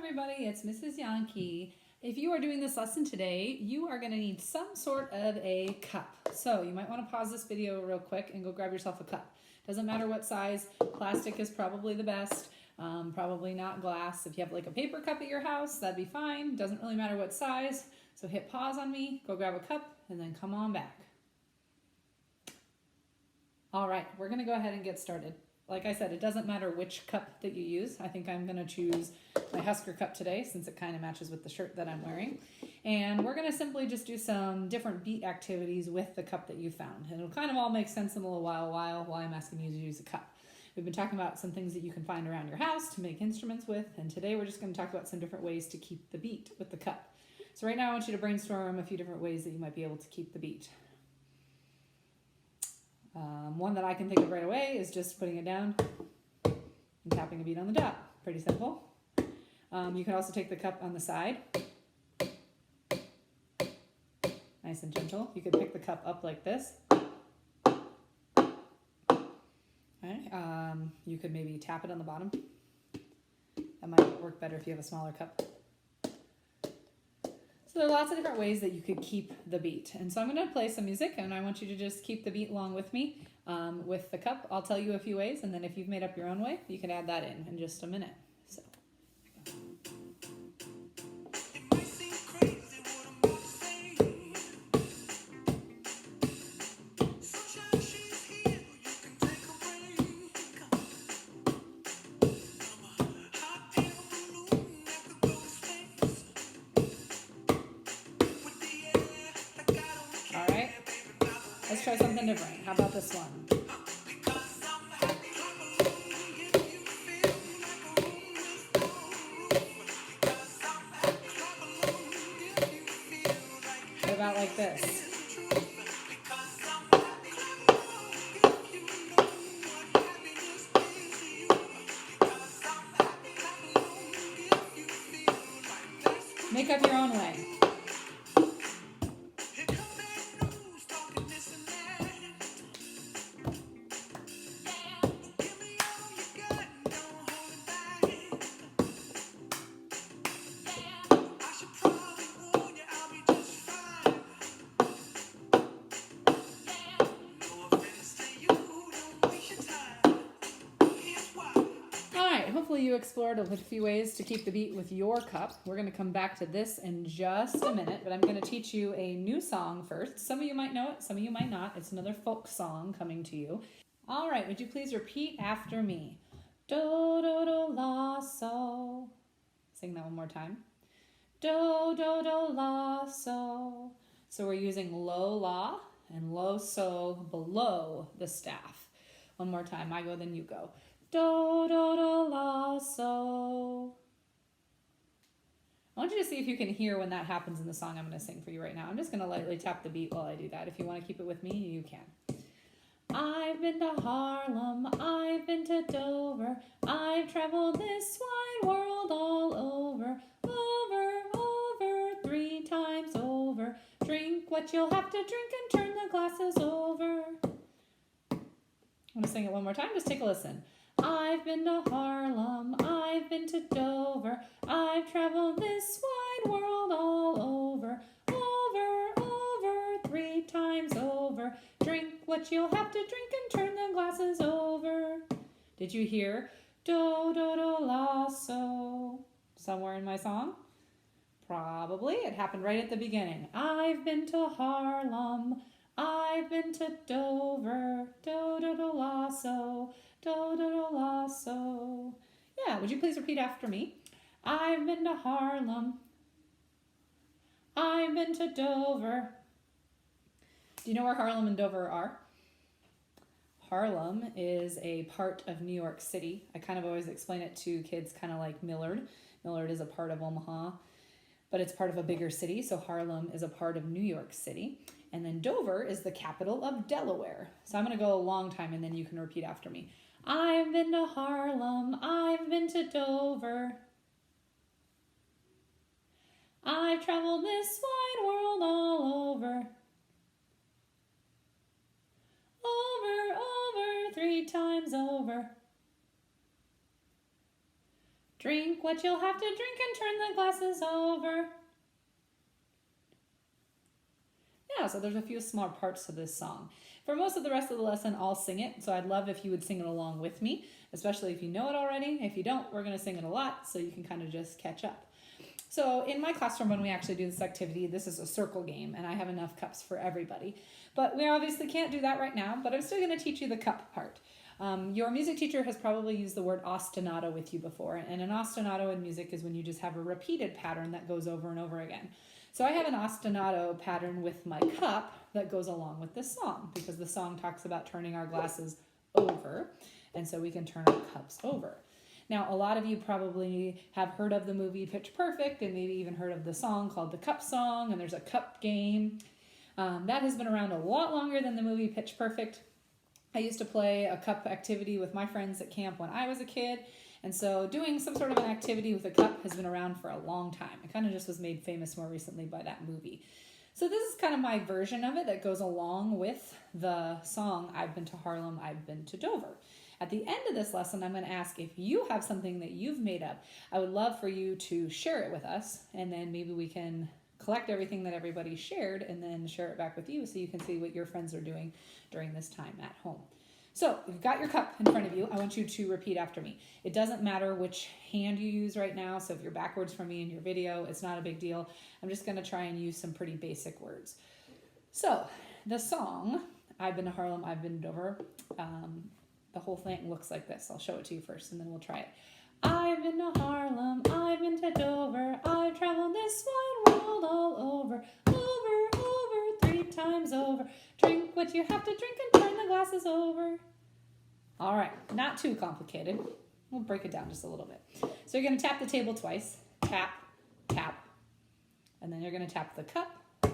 everybody, it's Mrs. Yankee. If you are doing this lesson today, you are going to need some sort of a cup. So you might want to pause this video real quick and go grab yourself a cup. Doesn't matter what size, plastic is probably the best, probably not glass. If you have like a paper cup at your house, that'd be fine. Doesn't really matter what size. So hit pause on me, go grab a cup, and then come on back. All right, we're going to go ahead and get started. Like I said, it doesn't matter which cup that you use. I think I'm going to choose my Husker cup today since it kind of matches with the shirt that I'm wearing. And we're going to simply just do some different beat activities with the cup that you found. And it'll kind of all make sense in a little while why I'm asking you to use a cup. We've been talking about some things that you can find around your house to make instruments with. And today we're just going to talk about some different ways to keep the beat with the cup. So right now I want you to brainstorm a few different ways that you might be able to keep the beat. One that I can think of right away is just putting it down and tapping a beat on the dot. Pretty simple. You can also take the cup on the side. Nice and gentle. You could pick the cup up like this. Okay. You could maybe tap it on the bottom. That might work better if you have a smaller cup. So there are lots of different ways that you could keep the beat. And so I'm going to play some music and I want you to just keep the beat along with me with the cup. I'll tell you a few ways, and then if you've made up your own way, you can add that in just a minute. So. Let's try something different. How about this one? What about like this? Make up your own way. Hopefully you explored a few ways to keep the beat with your cup. We're going to come back to this in just a minute, but I'm going to teach you a new song first. Some of you might know it, some of you might not. It's another folk song coming to you. All right, would you please repeat after me? Do, do, do, la, so. Sing that one more time. Do, do, do, la, so. So we're using low, la, and low, so below the staff. One more time. I go, then you go. Do, do, do, la, so. I want you to see if you can hear when that happens in the song I'm going to sing for you right now. I'm just going to lightly tap the beat while I do that. If you want to keep it with me, you can. I've been to Harlem, I've been to Dover, I've traveled this wide world all over, over, 3 times over. Drink what you'll have to drink and turn the glasses over. I'm going to sing it one more time. Just take a listen. I've been to Harlem, I've been to Dover, I've traveled this wide world all over, 3 times over. Drink what you'll have to drink and turn the glasses over. Did you hear do, do, do, la, so somewhere in my song? Probably. It happened right at the beginning. I've been to Harlem, I've been to Dover, do, do, do, la, so. Do, do, do, la, so. Yeah, would you please repeat after me? I've been to Harlem. I've been to Dover. Do you know where Harlem and Dover are? Harlem is a part of New York City. I kind of always explain it to kids kind of like Millard. Millard is a part of Omaha, but it's part of a bigger city. So Harlem is a part of New York City. And then Dover is the capital of Delaware. So I'm going to go a long time and then you can repeat after me. I've been to Harlem, I've been to Dover. I've traveled this wide world all over. Over, 3 times over. Drink what you'll have to drink and turn the glasses over. Yeah, so there's a few small parts to this song. For most of the rest of the lesson, I'll sing it, so I'd love if you would sing it along with me, especially if you know it already. If you don't, we're going to sing it a lot, so you can kind of just catch up. So in my classroom, when we actually do this activity, this is a circle game, and I have enough cups for everybody. But we obviously can't do that right now, but I'm still going to teach you the cup part. Your music teacher has probably used the word ostinato with you before, and an ostinato in music is when you just have a repeated pattern that goes over and over again. So I have an ostinato pattern with my cup that goes along with this song, because the song talks about turning our glasses over, and so we can turn our cups over. Now, a lot of you probably have heard of the movie Pitch Perfect, and maybe even heard of the song called the Cup Song, and there's a cup game. That has been around a lot longer than the movie Pitch Perfect. I used to play a cup activity with my friends at camp when I was a kid, and so doing some sort of an activity with a cup has been around for a long time. It kind of just was made famous more recently by that movie. So this is kind of my version of it that goes along with the song, I've Been to Harlem, I've Been to Dover. At the end of this lesson, I'm going to ask if you have something that you've made up. I would love for you to share it with us, and then maybe we can collect everything that everybody shared and then share it back with you so you can see what your friends are doing during this time at home. So you've got your cup in front of you. I want you to repeat after me. It doesn't matter which hand you use right now, so if you're backwards from me in your video, it's not a big deal. I'm just going to try and use some pretty basic words. So the song, I've Been to Harlem, I've Been to Dover, the whole thing looks like this. I'll show it to you first and then we'll try it. I've been to Harlem, I've been to Dover, I've traveled this wide world all over, 3 times over. Drink what you have to drink and turn the glasses over. All right, not too complicated. We'll break it down just a little bit. So you're going to tap the table twice. Tap, tap. And then you're going to tap the cup. And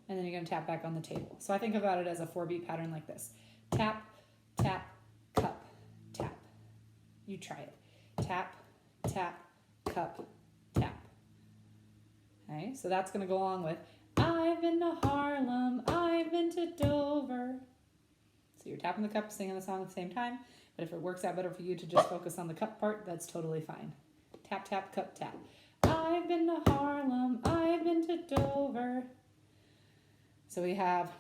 then you're going to tap back on the table. So I think about it as a 4-beat pattern like this. Tap, tap, cup, tap. You try it. Tap, tap, cup, tap. Okay, so that's going to go along with I've been to Harlem, I've been to Dover. So you're tapping the cup, singing the song at the same time, but if it works out better for you to just focus on the cup part, that's totally fine. Tap, tap, cup, tap. I've been to Harlem, I've been to Dover. So we have,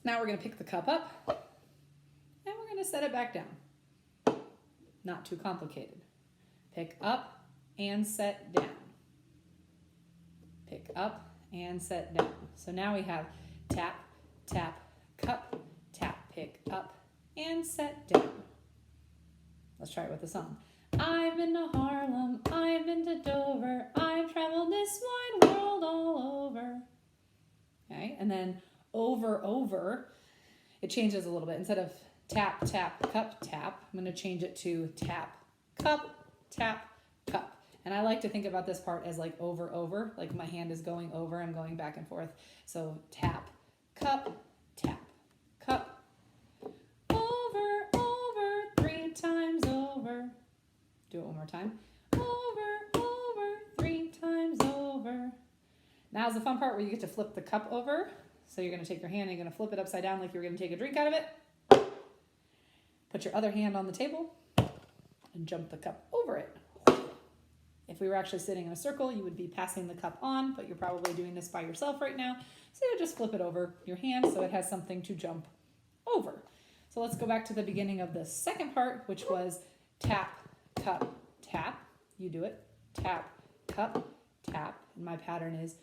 now we're going to pick the cup up, and we're going to set it back down. Not too complicated. Pick up and set down. Pick up and set down. So now we have tap, tap, cup, tap, pick up, and set down. Let's try it with the song. I've been to Harlem, I've been to Dover, I've traveled this wide world all over. Okay, and then over, over, it changes a little bit. Instead of tap, tap, cup, tap, I'm going to change it to tap, cup, tap, cup. And I like to think about this part as like over, over, like my hand is going over, I'm going back and forth. So tap, cup, tap, cup, over, over, 3 times over. Do it one more time. Over, over, 3 times over. Now's the fun part where you get to flip the cup over. So you're going to take your hand and you're going to flip it upside down like you're going to take a drink out of it. Put your other hand on the table and jump the cup over it. If we were actually sitting in a circle, you would be passing the cup on, but you're probably doing this by yourself right now. So you just flip it over your hand so it has something to jump over. So let's go back to the beginning of the second part, which was tap, cup, tap. You do it. Tap, cup, tap. And my pattern is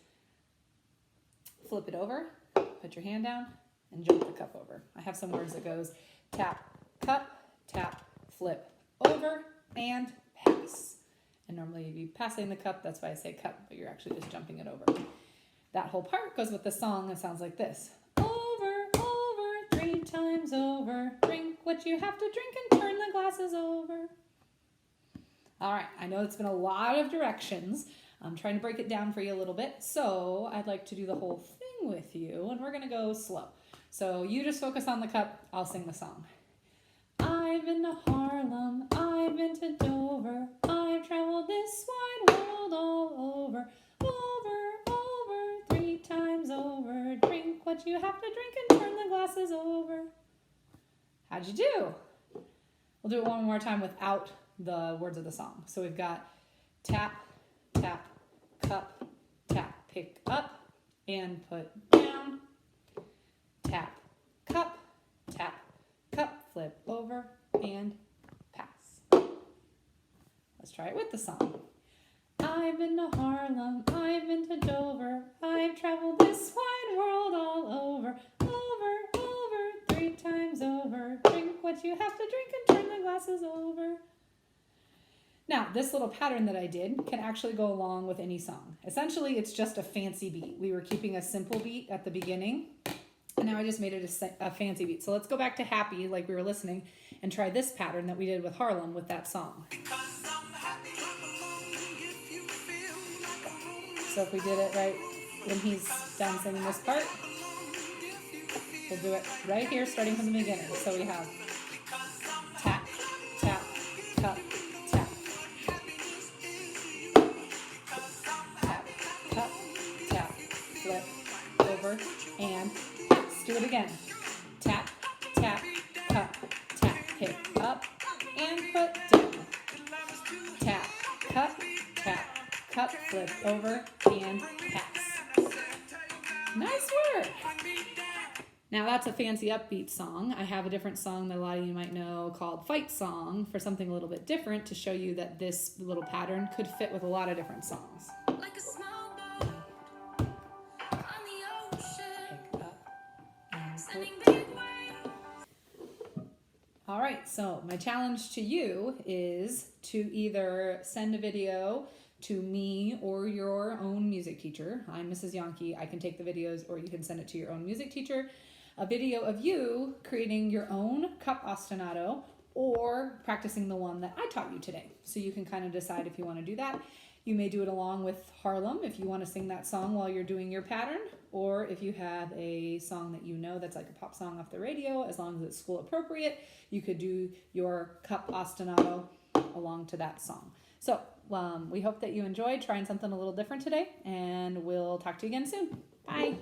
flip it over, put your hand down, and jump the cup over. I have some words that goes tap, cup, tap, flip, over, and pass. And normally you'd be passing the cup, that's why I say cup, but you're actually just jumping it over. That whole part goes with the song and sounds like this. Over, over, 3 times over. Drink what you have to drink and turn the glasses over. All right, I know it's been a lot of directions. I'm trying to break it down for you a little bit. So I'd like to do the whole thing with you, and we're going to go slow. So you just focus on the cup, I'll sing the song. I've been to Harlem, I've been to Dover, I've traveled this wide world all over, 3 times over. Drink what you have to drink and turn the glasses over. How'd you do? We'll do it one more time without the words of the song. So we've got tap, tap, cup, tap, pick up and put down, tap, cup, tap, cup, flip over and pass. Let's try it with the song. I've been to Harlem, I've been to Dover, I've traveled this wide world all over, 3 times over. Drink what you have to drink and turn the glasses over. Now, this little pattern that I did can actually go along with any song. Essentially, it's just a fancy beat. We were keeping a simple beat at the beginning, and now I just made it a fancy beat. So let's go back to Happy, like we were listening, and try this pattern that we did with Harlem with that song. So if we did it right when he's done singing this part, we'll do it right here, starting from the beginning. So we have tap, tap, cup, tap. Tap, cup, tap, flip, over, and let's do it again. Tap, tap, cup, tap, pick up, and put down. Tap, cup, tap, cup, flip over, and pass. Nice work! Now that's a fancy upbeat song. I have a different song that a lot of you might know called Fight Song for something a little bit different to show you that this little pattern could fit with a lot of different songs. Like a small boat on the ocean. Pick up and put. All right, so my challenge to you is to either send a video to me or your own music teacher. I'm Mrs. Yonke. I can take the videos, or you can send it to your own music teacher. A video of you creating your own cup ostinato or practicing the one that I taught you today. So you can kind of decide if you want to do that. You may do it along with Harlem if you want to sing that song while you're doing your pattern, or if you have a song that you know that's like a pop song off the radio, as long as it's school appropriate, you could do your cup ostinato along to that song. So we hope that you enjoyed trying something a little different today, and we'll talk to you again soon. Bye.